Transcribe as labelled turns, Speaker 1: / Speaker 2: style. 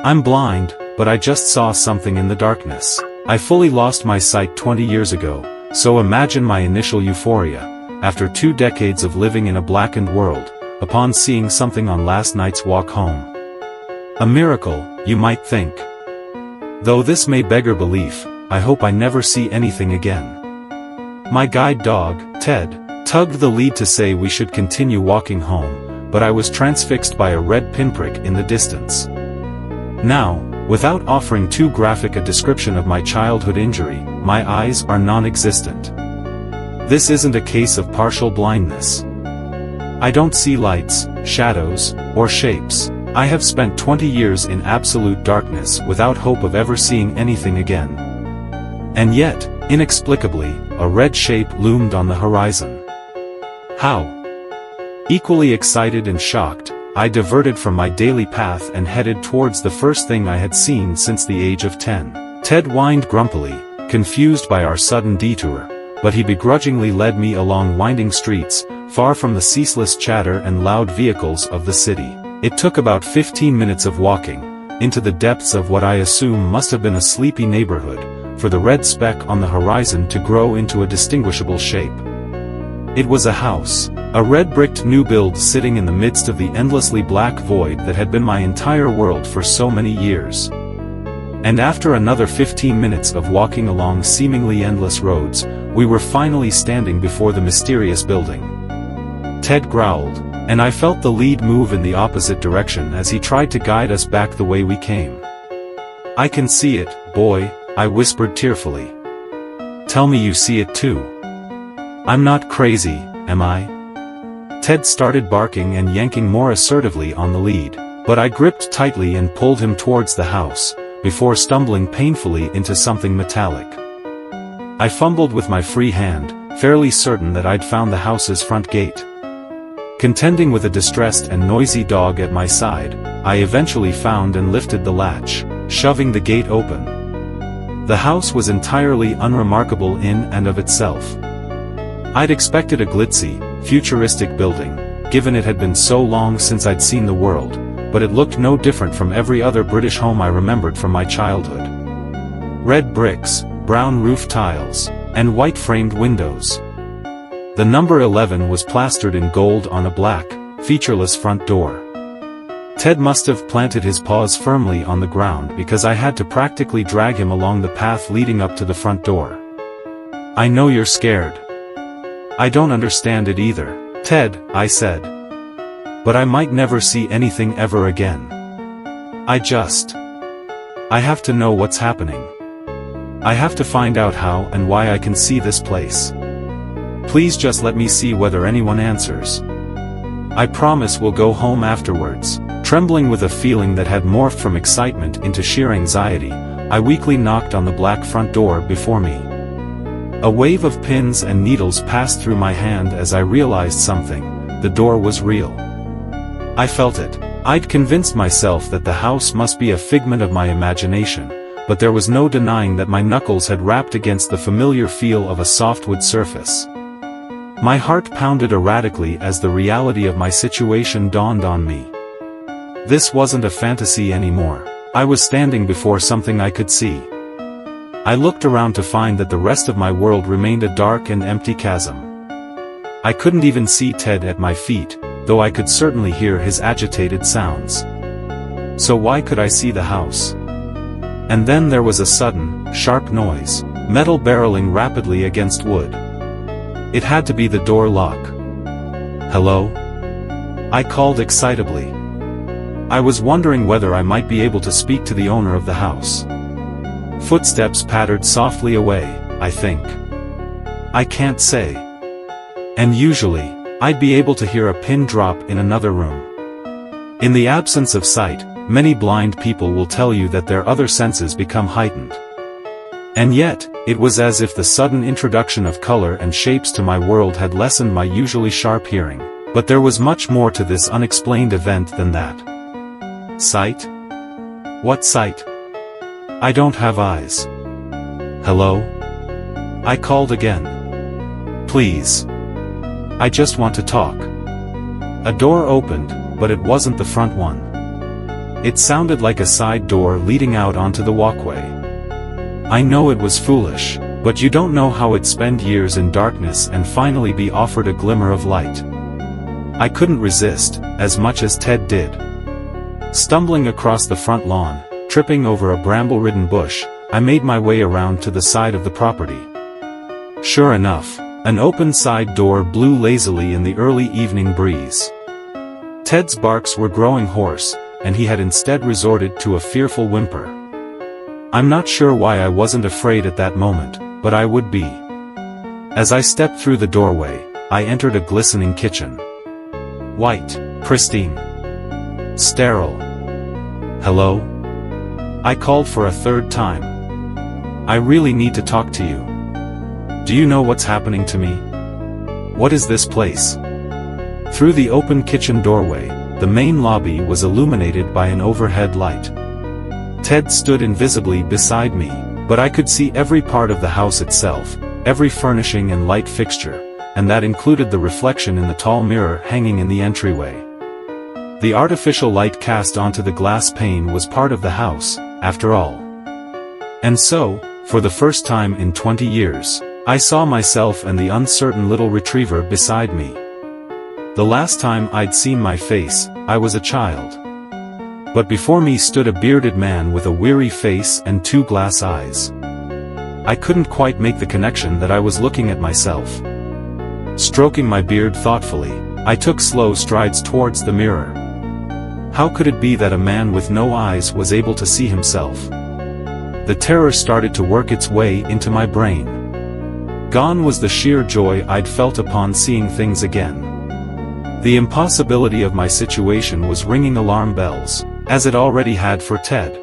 Speaker 1: I'm blind, but I just saw something in the darkness. I fully lost my sight 20 years ago, so imagine my initial euphoria, after 2 decades of living in a blackened world, upon seeing something on last night's walk home. A miracle, you might think. Though this may beggar belief, I hope I never see anything again. My guide dog, Ted, tugged the lead to say we should continue walking home, but I was transfixed by a red pinprick in the distance. Now, without offering too graphic a description of my childhood injury, my eyes are non-existent. This isn't a case of partial blindness. I don't see lights, shadows, or shapes. I have spent 20 years in absolute darkness without hope of ever seeing anything again. And yet, inexplicably, a red shape loomed on the horizon. How? Equally excited and shocked, I diverted from my daily path and headed towards the first thing I had seen since the age of 10. Ted whined grumpily, confused by our sudden detour, but he begrudgingly led me along winding streets, far from the ceaseless chatter and loud vehicles of the city. It took about 15 minutes of walking, into the depths of what I assume must have been a sleepy neighborhood, for the red speck on the horizon to grow into a distinguishable shape. It was a house, a red-bricked new build sitting in the midst of the endlessly black void that had been my entire world for so many years. And after another 15 minutes of walking along seemingly endless roads, we were finally standing before the mysterious building. Ted growled, and I felt the lead move in the opposite direction as he tried to guide us back the way we came. "I can see it, boy," I whispered tearfully. "Tell me you see it too. I'm not crazy, am I?" Ted started barking and yanking more assertively on the lead, but I gripped tightly and pulled him towards the house, before stumbling painfully into something metallic. I fumbled with my free hand, fairly certain that I'd found the house's front gate. Contending with a distressed and noisy dog at my side, I eventually found and lifted the latch, shoving the gate open. The house was entirely unremarkable in and of itself. I'd expected a glitzy, futuristic building, given it had been so long since I'd seen the world, but it looked no different from every other British home I remembered from my childhood. Red bricks, brown roof tiles, and white-framed windows. The number 11 was plastered in gold on a black, featureless front door. Ted must have planted his paws firmly on the ground because I had to practically drag him along the path leading up to the front door. "I know you're scared. I don't understand it either, Ted," I said. "But I might never see anything ever again. I have to know what's happening. I have to find out how and why I can see this place. Please just let me see whether anyone answers. I promise we'll go home afterwards." Trembling with a feeling that had morphed from excitement into sheer anxiety, I weakly knocked on the black front door before me. A wave of pins and needles passed through my hand as I realized something: the door was real. I felt it. I'd convinced myself that the house must be a figment of my imagination, but there was no denying that my knuckles had rapped against the familiar feel of a softwood surface. My heart pounded erratically as the reality of my situation dawned on me. This wasn't a fantasy anymore. I was standing before something I could see. I looked around to find that the rest of my world remained a dark and empty chasm. I couldn't even see Ted at my feet, though I could certainly hear his agitated sounds. So why could I see the house? And then there was a sudden, sharp noise, metal barreling rapidly against wood. It had to be the door lock. "Hello?" I called excitably. I was wondering whether I might be able to speak to the owner of the house. Footsteps pattered softly away, I think. I can't say. And usually, I'd be able to hear a pin drop in another room. In the absence of sight, many blind people will tell you that their other senses become heightened. And yet, it was as if the sudden introduction of color and shapes to my world had lessened my usually sharp hearing. But there was much more to this unexplained event than that. Sight? What sight? I don't have eyes. "Hello?" I called again. "Please. I just want to talk." A door opened, but it wasn't the front one. It sounded like a side door leading out onto the walkway. I know it was foolish, but you don't know how it'd spend years in darkness and finally be offered a glimmer of light. I couldn't resist, as much as Ted did. Stumbling across the front lawn, tripping over a bramble-ridden bush, I made my way around to the side of the property. Sure enough, an open side door blew lazily in the early evening breeze. Ted's barks were growing hoarse, and he had instead resorted to a fearful whimper. I'm not sure why I wasn't afraid at that moment, but I would be. As I stepped through the doorway, I entered a glistening kitchen. White, pristine, sterile. Hello? I called for a third time. I really need to talk to you. Do you know what's happening to me? What is this place? Through the open kitchen doorway, the main lobby was illuminated by an overhead light. Ted stood invisibly beside me, but I could see every part of the house itself, every furnishing and light fixture, and that included the reflection in the tall mirror hanging in the entryway. The artificial light cast onto the glass pane was part of the house, after all. And so, for the first time in 20 years, I saw myself and the uncertain little retriever beside me. The last time I'd seen my face, I was a child. But before me stood a bearded man with a weary face and 2 glass eyes. I couldn't quite make the connection that I was looking at myself. Stroking my beard thoughtfully, I took slow strides towards the mirror. How could it be that a man with no eyes was able to see himself? The terror started to work its way into my brain. Gone was the sheer joy I'd felt upon seeing things again. The impossibility of my situation was ringing alarm bells, as it already had for Ted.